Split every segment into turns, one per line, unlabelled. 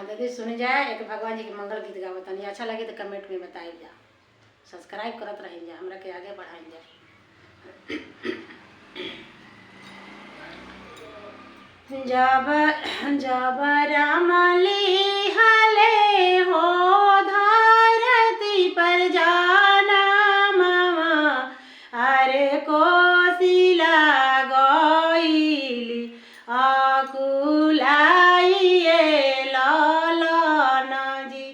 दीदी सुन जाए एक भगवान जी के मंगल गीत गावत तनी अच्छा लगे तो कमेंट में बताइए जा, सब्सक्राइब करत रही जा, हमरा के आगे बढ़ाई जा। जब जब राम लिहले हो धरती पर जाना मामा, अरे कोशिला गईली आकुलाइए लालना जी,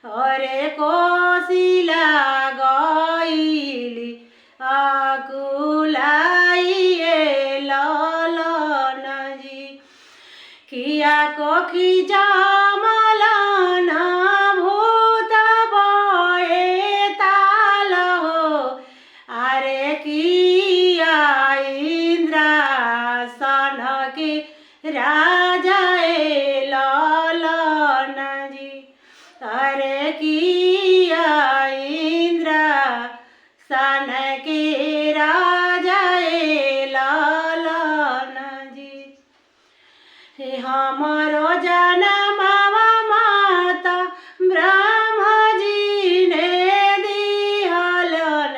अरे कोशिला गईली आकुलाइए लालना जी, किया कोखी जामलाना भूत बए ताल हो, अरे किया इंद्रासन के राजा लालना जी, अरे किया इंद्रासन के राजा लालना जी, हमारो जनमवा माता ब्रह्मा जी ने दिहलन,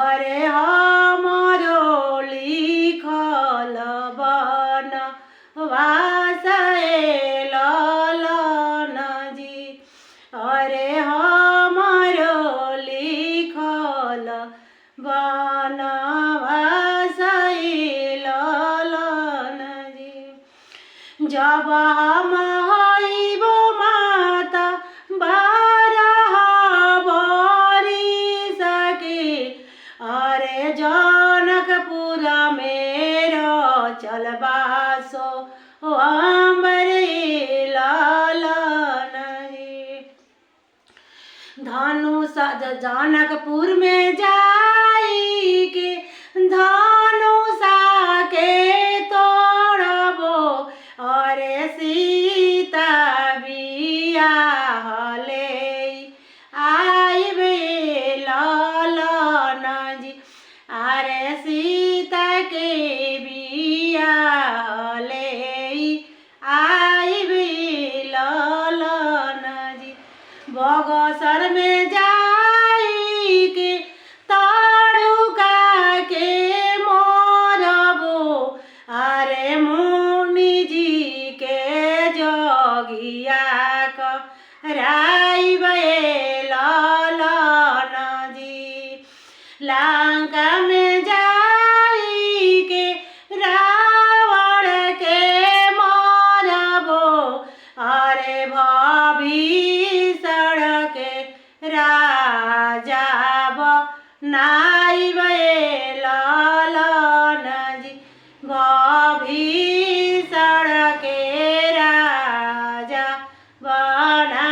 अरे हमारो लिखल बन वासए लालना जी, अरे हमारो लिखल बन वासए लालना जी, जब हम हईबो माता बारह बरिस के, अरे जनकपुर मेरो चलबासो अम्बरे लालना जी, धनुष जनकपुर में जाई के धनुषा के तोड़बो, अरे सीता बियाह ले आइबे लालना जी, अरे सीता के बियाह ले आइबे लालना जी, बगसर में जाई के ताड़ुका के मोरबो, अरे मुनि जी के जोगिया कराइबे लालना जी, लंका में जाई के रावण के मारबो, अरे भविष्य के राजा बनाइबे लालना जी, भविष्य के राजा बना